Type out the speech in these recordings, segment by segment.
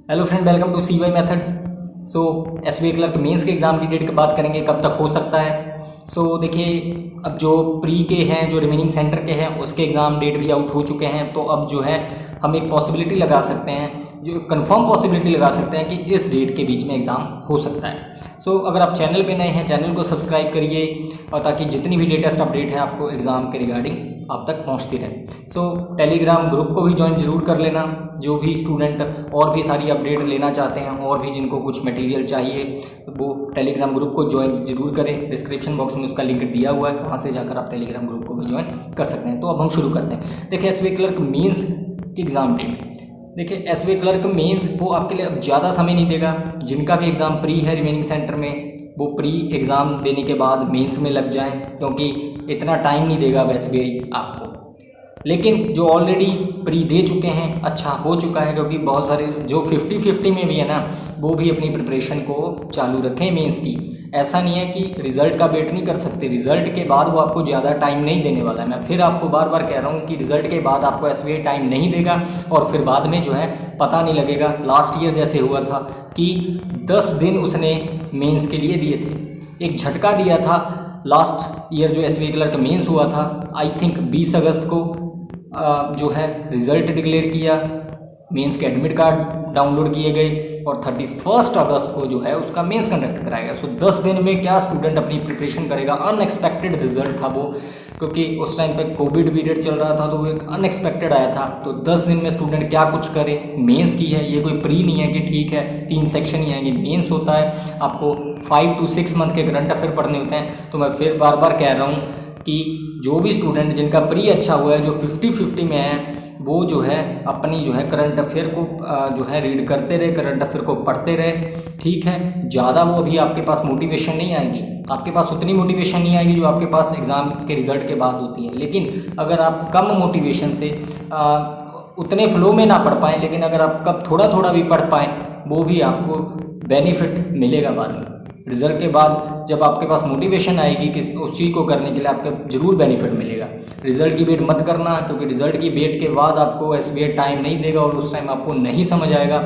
Hello friend, welcome to C Y method. So SBI clerk mains के exam की date की बात करेंगे, कब तक हो सकता है। देखिए, अब जो प्री के हैं, जो रिमेनिंग सेंटर के हैं, उसके एग्ज़ाम डेट भी आउट हो चुके हैं। तो अब जो है हम एक पॉसिबिलिटी लगा सकते हैं, जो कंफर्म पॉसिबिलिटी लगा सकते हैं कि इस डेट के बीच में एग्ज़ाम हो सकता है। अगर आप चैनल पे नए हैं, चैनल को सब्सक्राइब करिए, और ताकि जितनी भी लेटेस्ट अपडेट है आपको एग्ज़ाम के रिगार्डिंग आप तक पहुंचती रहे। टेलीग्राम ग्रुप को भी ज्वाइन जरूर कर लेना, जो भी स्टूडेंट और भी सारी अपडेट लेना चाहते हैं और भी जिनको कुछ मटेरियल चाहिए वो टेलीग्राम ग्रुप को ज्वाइन जरूर करें। डिस्क्रिप्शन बॉक्स में उसका लिंक दिया हुआ है, वहाँ से जाकर आप टेलीग्राम ग्रुप को भी ज्वाइन कर सकते हैं। तो अब हम शुरू करते हैं। देखिए, एसबीआई क्लर्क मेंस की एग्ज़ाम डेट, देखिए एसबीआई क्लर्क मेंस वो आपके लिए अब ज़्यादा समय नहीं देगा। जिनका भी एग्ज़ाम प्री है रिमेनिंग सेंटर में, वो प्री एग्ज़ाम देने के बाद मेंस में लग जाएं, क्योंकि इतना टाइम नहीं देगा अब एसबीआई आपको। लेकिन जो ऑलरेडी प्री दे चुके हैं, अच्छा हो चुका है, क्योंकि बहुत सारे जो 50-50 में भी है ना, वो भी अपनी प्रिपरेशन को चालू रखें मेंस की। ऐसा नहीं है कि रिज़ल्ट का वेट नहीं कर सकते, रिज़ल्ट के बाद वो आपको ज़्यादा टाइम नहीं देने वाला है। मैं फिर आपको बार बार कह रहा हूँ कि रिज़ल्ट के बाद आपको एसबीआई टाइम नहीं देगा, और फिर बाद में जो है पता नहीं लगेगा। लास्ट ईयर जैसे हुआ था कि 10 दिन उसने मेंस के लिए दिए थे, एक झटका दिया था। लास्ट ईयर जो एसबीआई क्लर्क मेंस हुआ था, आई थिंक 20 अगस्त को जो है रिज़ल्ट डिक्लेयर किया, मेंस के एडमिट कार्ड डाउनलोड किए गए, और 31 अगस्त को जो है उसका मेंस कंडक्ट कराया गया। 10 दिन में क्या स्टूडेंट अपनी प्रिपरेशन करेगा। अनएक्सपेक्टेड रिजल्ट था वो, क्योंकि उस टाइम पे कोविड पीरियड चल रहा था, तो वो एक अनएक्सपेक्टेड आया था। तो 10 दिन में स्टूडेंट क्या कुछ करे। मेंस की है, ये कोई प्री नहीं है कि ठीक है 3 सेक्शन ही आएंगे। मेंस होता है, आपको 5 to 6 मंथ के करंट अफेयर पढ़ने होते हैं। तो मैं फिर बार बार कह रहा हूँ कि जो भी स्टूडेंट जिनका प्री अच्छा हुआ है, जो 50-50 में है, वो जो है अपनी जो है करंट अफेयर को जो है रीड करते रहे, करंट अफेयर को पढ़ते रहे। ठीक है, ज़्यादा वो अभी आपके पास मोटिवेशन नहीं आएगी, आपके पास उतनी मोटिवेशन नहीं आएगी जो आपके पास एग्ज़ाम के रिज़ल्ट के बाद होती है। लेकिन अगर आप कम मोटिवेशन से उतने फ्लो में ना पढ़ पाएँ, लेकिन अगर आप कब थोड़ा थोड़ा भी पढ़ पाएँ, वो भी आपको बेनिफिट मिलेगा बाद में। रिज़ल्ट के बाद जब आपके पास मोटिवेशन आएगी कि उस चीज़ को करने के लिए, आपको ज़रूर बेनिफिट मिलेगा। रिज़ल्ट की वेट मत करना, क्योंकि रिज़ल्ट की वेट के बाद आपको एसबीआई टाइम नहीं देगा, और उस टाइम आपको नहीं समझ आएगा।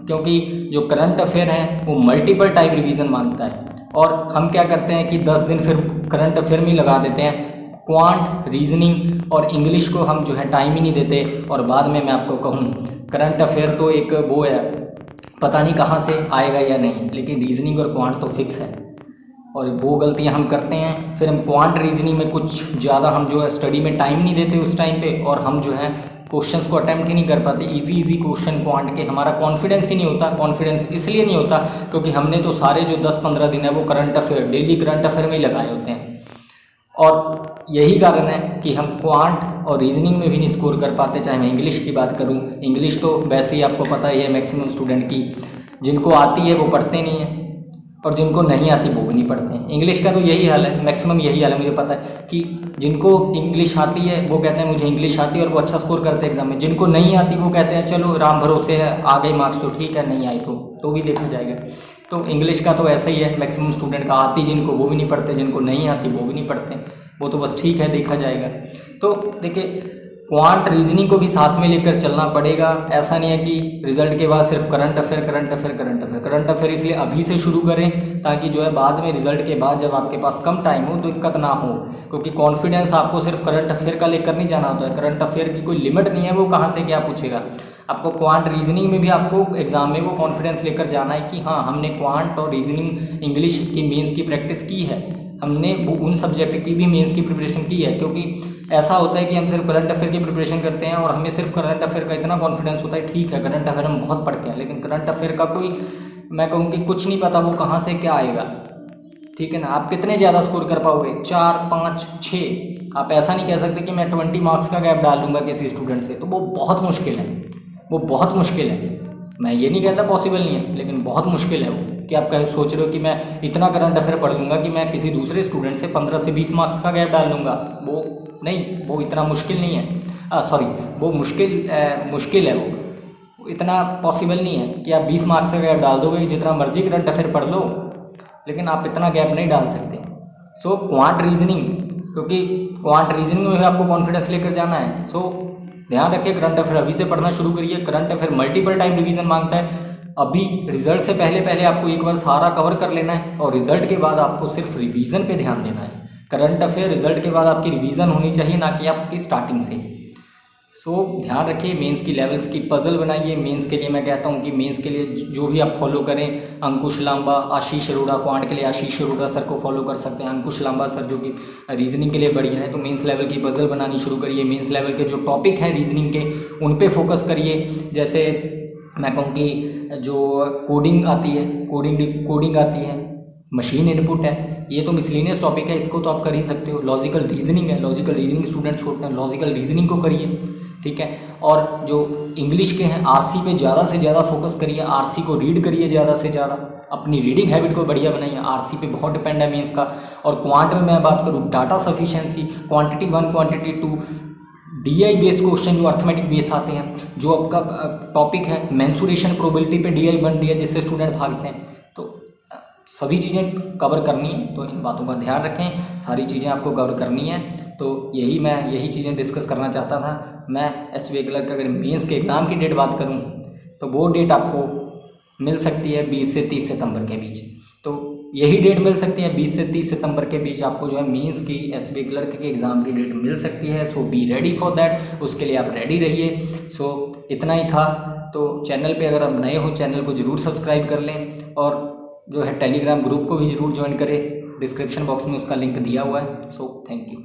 क्योंकि जो करंट अफेयर है वो मल्टीपल टाइप रिवीजन मांगता है, और हम क्या करते हैं कि 10 दिन फिर करंट अफेयर में लगा देते हैं। क्वांट, रीजनिंग और इंग्लिश को हम जो है टाइम ही नहीं देते। और बाद में मैं आपको कहूँ, करंट अफेयर तो एक वो है, पता नहीं कहाँ से आएगा या नहीं, लेकिन रीजनिंग और क्वांट तो फिक्स है। और वो गलतियां हम करते हैं, फिर हम क्वांट रीजनिंग में कुछ ज़्यादा हम जो है स्टडी में टाइम नहीं देते उस टाइम पे, और हम जो है क्वेश्चंस को अटेम्प्ट ही नहीं कर पाते। इजी क्वेश्चन क्वांट के, हमारा कॉन्फिडेंस ही नहीं होता। कॉन्फिडेंस इसलिए नहीं होता क्योंकि हमने तो सारे जो 10-15 दिन है वो current affair, daily current affair में ही लगाए होते हैं। और यही कारण है कि हम क्वांट और रीजनिंग में भी नहीं स्कोर कर पाते। चाहे मैं इंग्लिश की बात करूँ, इंग्लिश तो वैसे ही आपको पता ही है, मैक्सिमम स्टूडेंट की जिनको आती है वो पढ़ते नहीं हैं, और जिनको नहीं आती वो भी नहीं पढ़ते हैं। इंग्लिश का तो यही हाल है, मैक्सिमम यही हाल है। मुझे पता है कि जिनको इंग्लिश आती है वो कहते हैं मुझे इंग्लिश आती है, और वो अच्छा स्कोर करते हैं एग्जाम में। जिनको नहीं आती वो कहते हैं चलो राम भरोसे है, आ गए मार्क्स तो ठीक है, नहीं आई तो भी देखा जाएगा। तो इंग्लिश का तो ऐसा ही है, मैक्सिमम स्टूडेंट का आती जिनको वो भी नहीं पढ़ते, जिनको नहीं आती वो भी नहीं पढ़ते, वो तो बस ठीक है, देखा जाएगा। तो देखिए, क्वांट रीजनिंग को भी साथ में लेकर चलना पड़ेगा। ऐसा नहीं है कि रिजल्ट के बाद सिर्फ current affair current affair current affair current affair इसलिए अभी से शुरू करें, ताकि जो है बाद में रिजल्ट के बाद जब आपके पास कम टाइम हो तो दिक्कत ना हो। क्योंकि कॉन्फिडेंस आपको सिर्फ करंट अफेयर का लेकर नहीं जाना होता है, करंट अफेयर की कोई लिमिट नहीं है, वो कहाँ से क्या पूछेगा। आपको क्वांट रीजनिंग में भी आपको एग्जाम में वो कॉन्फिडेंस लेकर जाना है कि हाँ, हमने क्वांट और रीजनिंग इंग्लिश की मेंस की प्रैक्टिस की है, हमने वो उन सब्जेक्ट की भी मेंस की प्रिपरेशन की है। क्योंकि ऐसा होता है कि हम सिर्फ करंट अफेयर की प्रिपरेशन करते हैं, और हमें सिर्फ करंट अफेयर का इतना कॉन्फिडेंस होता है, ठीक है करंट अफेयर हम बहुत पढ़ते हैं, लेकिन करंट अफेयर का कोई, मैं कहूँ कि कुछ नहीं पता वो कहाँ से क्या आएगा। ठीक है ना, आप कितने ज़्यादा स्कोर कर पाओगे, 4, 5, 6। आप ऐसा नहीं कह सकते कि मैं 20 मार्क्स का गैप डाल दूंगा किसी स्टूडेंट से, तो वो बहुत मुश्किल है, वो बहुत मुश्किल है। मैं ये नहीं कहता पॉसिबल नहीं है, लेकिन बहुत मुश्किल है वो, कि आप कहीं सोच रहे हो कि मैं इतना करंट अफेयर पढ़ लूँगा कि मैं किसी दूसरे स्टूडेंट से 15 से 20 मार्क्स का गैप डाल लूँगा। वो नहीं, वो इतना मुश्किल नहीं है। सॉरी, वो मुश्किल है, वो इतना पॉसिबल नहीं है कि आप 20 मार्क्स का गैप डाल दोगे, जितना मर्जी करंट अफेयर पढ़ लो, लेकिन आप इतना गैप नहीं डाल सकते। क्वांट रीजनिंग, क्योंकि क्वांट रीजनिंग में भी आपको कॉन्फिडेंस लेकर जाना है। ध्यान रखिए, करंट अफेयर अभी से पढ़ना शुरू करिए। Current affair multiple time revision मांगता है। अभी रिजल्ट से पहले पहले आपको एक बार सारा कवर कर लेना है और रिजल्ट के बाद आपको सिर्फ रिवीजन पे ध्यान देना है। करंट अफेयर रिजल्ट के बाद आपकी रिवीजन होनी चाहिए, ना कि आपकी स्टार्टिंग से। सो ध्यान रखिए, मेंस की लेवल्स की पजल बनाइए। मेंस के लिए मैं कहता हूँ कि मेंस के लिए जो भी आप फॉलो करें, अंकुश लांबा, आशीष अरोड़ा, क्वांट के लिए आशीष अरोड़ा सर को फॉलो कर सकते हैं, अंकुश लांबा सर जो कि रीजनिंग के लिए बढ़िया है। तो मेंस लेवल की पजल बनानी शुरू करिए। मेंस लेवल के जो टॉपिक हैं रीजनिंग के, उन पे फोकस करिए। जैसे मैं कहूँ कि जो कोडिंग आती है, कोडिंग आती है, मशीन इनपुट है, ये तो मिसलिनियस टॉपिक है, इसको तो आप कर ही सकते हो। लॉजिकल रीजनिंग है, लॉजिकल रीजनिंग स्टूडेंट छोड़ते हैं, लॉजिकल रीजनिंग को करिए, ठीक है। और जो इंग्लिश के हैं, आरसी पे ज़्यादा से ज़्यादा फोकस करिए, आरसी को रीड करिए ज़्यादा से ज़्यादा, अपनी रीडिंग हैबिट को बढ़िया बनाइए। आरसी पे बहुत डिपेंड है मेंस का। और क्वांट में मैं बात करूँ, data sufficiency, quantity 1, quantity 2, DI based question जो अर्थमेटिक बेस आते हैं, जो आपका टॉपिक है मेंसुरेशन प्रोबेबिलिटी पे डीआई बन रही है, जिससे स्टूडेंट भागते हैं। तो सभी चीज़ें कवर करनी है, तो इन बातों का ध्यान रखें। सारी चीज़ें आपको कवर करनी है। तो यही चीज़ें डिस्कस करना चाहता था मैं। एसबीआई क्लर्क अगर मेंस के एग्ज़ाम की डेट बात करूं तो वो डेट आपको मिल सकती है 20 से 30 सितंबर के बीच। तो यही डेट मिल सकती है 20 से 30 सितंबर के बीच आपको जो है मेंस की एसबीआई क्लर्क के एग्ज़ाम की डेट मिल सकती है। सो बी रेडी फॉर दैट, उसके लिए आप रेडी रहिए। सो इतना ही था। तो चैनल पे अगर आप नए हो, चैनल को ज़रूर सब्सक्राइब कर लें और जो है टेलीग्राम ग्रुप को भी ज़रूर ज्वाइन करें। डिस्क्रिप्शन बॉक्स में उसका लिंक दिया हुआ है। So thank you.